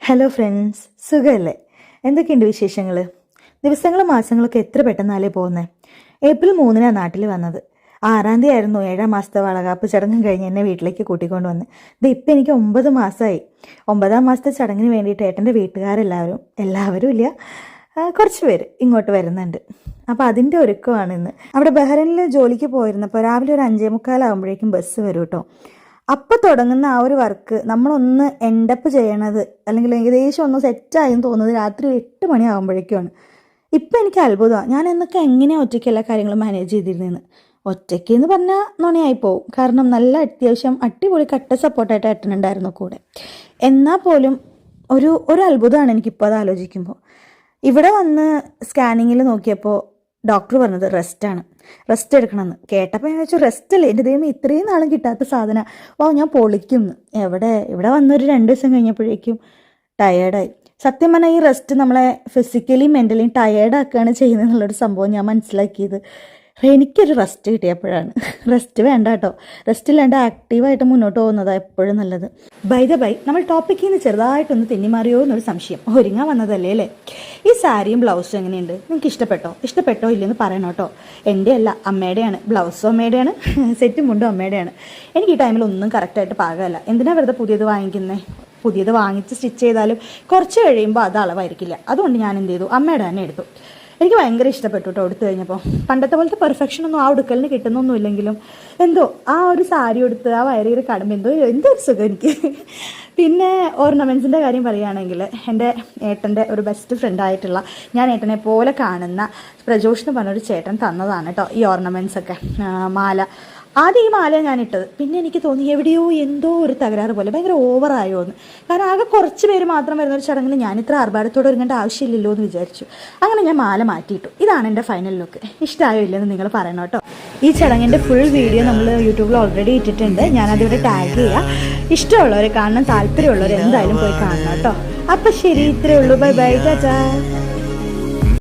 Hello friends, സുഖമല്ലേ? എന്തൊക്കെയുണ്ട് വിശേഷങ്ങൾ? ദിവസങ്ങളും മാസങ്ങളൊക്കെ എത്ര പെട്ടെന്നാലേ പോകുന്നത്. ഏപ്രിൽ 3 നാട്ടിൽ വന്നത്. 6 ആയിരുന്നു 7 മാസത്തെ വളകാപ്പ് ചടങ്ങും കഴിഞ്ഞ് എന്നെ വീട്ടിലേക്ക് കൂട്ടിക്കൊണ്ട് വന്ന്. ഇപ്പം എനിക്ക് 9 മാസമായി. 9 മാസത്തെ ചടങ്ങിന് വേണ്ടിയിട്ട് ഏട്ടൻ്റെ എല്ലാവരും ഇല്ല, കുറച്ച് പേര് ഇങ്ങോട്ട് വരുന്നുണ്ട്. അപ്പോൾ അതിൻ്റെ ഒരുക്കമാണ് ഇന്ന്. അവിടെ ബഹ്റൈനിൽ ജോലിക്ക് പോയിരുന്നപ്പോൾ രാവിലെ ഒരു 5:45 ബസ് വരും കേട്ടോ. അപ്പോൾ തുടങ്ങുന്ന ആ ഒരു വർക്ക് നമ്മളൊന്ന് എൻഡപ്പ് ചെയ്യണത് അല്ലെങ്കിൽ ഏകദേശം ഒന്ന് സെറ്റായെന്ന് തോന്നുന്നത് രാത്രി 8 മണിയാകുമ്പോഴേക്കുമാണ്. ഇപ്പം എനിക്ക് അത്ഭുതമാണ്, ഞാൻ എന്നൊക്കെ എങ്ങനെയാണ് ഒറ്റയ്ക്ക് എല്ലാ കാര്യങ്ങളും മാനേജ് ചെയ്തിരുന്നതെന്ന്. ഒറ്റയ്ക്ക് എന്ന് പറഞ്ഞാൽ നുണയായി പോവും, കാരണം നല്ല അത്യാവശ്യം അടിപൊളി കട്ട സപ്പോർട്ടായിട്ട് ഏട്ടനുണ്ടായിരുന്നു കൂടെ. എന്നാൽ പോലും ഒരു അത്ഭുതമാണ് എനിക്കിപ്പോൾ അത് ആലോചിക്കുമ്പോൾ. ഇവിടെ വന്ന് സ്കാനിങ്ങിൽ നോക്കിയപ്പോൾ ഡോക്ടർ പറഞ്ഞത് റെസ്റ്റ് എടുക്കണമെന്ന്. കേട്ടപ്പോൾ ഞാൻ വെച്ചു റെസ്റ്റ് അല്ലേ എൻ്റെ ദൈവം, ഇത്രയും നാളും കിട്ടാത്ത സാധനം, ഞാൻ പൊളിക്കുന്നു. ഇവിടെ വന്നൊരു 2 ദിവസം കഴിഞ്ഞപ്പോഴേക്കും ടയേർഡായി. സത്യം പറഞ്ഞാൽ ഈ റെസ്റ്റ് നമ്മളെ ഫിസിക്കലിയും മെൻ്റലിയും ടയേർഡാക്കുകയാണ് ചെയ്യുന്നത് എന്നുള്ളൊരു സംഭവം ഞാൻ മനസ്സിലാക്കിയത് എനിക്കൊരു റെസ്റ്റ് കിട്ടിയപ്പോഴാണ്. റെസ്റ്റ് വേണ്ട കേട്ടോ, റെസ്റ്റ് ഇല്ലാണ്ട് ആക്റ്റീവായിട്ട് മുന്നോട്ട് പോകുന്നതാണ് എപ്പോഴും നല്ലത്. ബൈ നമ്മൾ ടോപ്പിക്കിൽ നിന്ന് ചെറുതായിട്ടൊന്ന് തെന്നിമാറിയോ എന്നൊരു സംശയം. ഒരുങ്ങാൻ വന്നതല്ലേ അല്ലേ? ഈ സാരിയും ബ്ലൗസും എങ്ങനെയുണ്ട്? നിങ്ങൾക്ക് ഇഷ്ടപ്പെട്ടോ ഇല്ലെന്ന് പറയണം കേട്ടോ. എൻ്റെ അല്ല, അമ്മയുടെയാണ്. ബ്ലൗസും അമ്മയുടെയാണ്, സെറ്റും മുണ്ടും അമ്മയുടെയാണ്. എനിക്ക് ഈ ടൈമിൽ ഒന്നും കറക്റ്റായിട്ട് പാകമല്ല. എന്തിനാണ് വെറുതെ പുതിയത് വാങ്ങിച്ച് സ്റ്റിച്ച് ചെയ്താലും കുറച്ച് കഴിയുമ്പോൾ അത് അളവായിരിക്കില്ല. അതുകൊണ്ട് ഞാൻ എന്ത് ചെയ്തു, അമ്മയുടെ തന്നെ എടുത്തു. എനിക്ക് ഭയങ്കര ഇഷ്ടപ്പെട്ടു കേട്ടോ എടുത്തു കഴിഞ്ഞപ്പോൾ. പണ്ടത്തെ പോലത്തെ പെർഫെക്ഷനൊന്നും ആ ഉടുക്കലിന് കിട്ടുന്നൊന്നും ഇല്ലെങ്കിലും എന്തോ ആ ഒരു സാരി എടുത്ത് ആ വയറിയൊരു കടമ്പ എന്തോ ഒരു സുഖം എനിക്ക്. പിന്നെ ഓർണമെൻറ്റ്സിൻ്റെ കാര്യം പറയുകയാണെങ്കിൽ എൻ്റെ ഏട്ടൻ്റെ ഒരു ബെസ്റ്റ് ഫ്രണ്ടായിട്ടുള്ള, ഞാൻ ഏട്ടനെ പോലെ കാണുന്ന പ്രജോഷ് എന്ന് പറഞ്ഞൊരു ചേട്ടൻ തന്നതാണ് കേട്ടോ ഈ ഓർണമെൻറ്റ്സൊക്കെ. മാല, ആദ്യം ഈ മാല ഞാൻ ഇട്ടത്, പിന്നെ എനിക്ക് തോന്നി എവിടെയോ എന്തോ ഒരു തകരാറ് പോലെ, ഭയങ്കര ഓവറായോ എന്ന്. കാരണം ആകെ കുറച്ച് പേര് മാത്രം വരുന്നൊരു ചടങ്ങിന് ഞാൻ ഇത്ര ആർഭാടത്തോടെ ഒരുങ്ങേണ്ട ആവശ്യമില്ലല്ലോ എന്ന് വിചാരിച്ചു. അങ്ങനെ ഞാൻ മാല മാറ്റിയിട്ടു. ഇതാണ് എൻ്റെ ഫൈനൽ ലുക്ക്. ഇഷ്ടമായോ ഇല്ലെന്ന് നിങ്ങൾ പറയണം കേട്ടോ. ഈ ചടങ്ങിൻ്റെ ഫുൾ വീഡിയോ നമ്മൾ യൂട്യൂബിൽ ഓൾറെഡി ഇട്ടിട്ടുണ്ട്, ഞാനതിവിടെ ടാഗ് ചെയ്യാം. ഇഷ്ടമുള്ളവരെ കാണണം, താല്പര്യമുള്ളവർ എന്തായാലും പോയി കാണണം കേട്ടോ. അപ്പം ശരി, ഇത്രയേ ഉള്ളൂ. ബൈ ടാറ്റാ.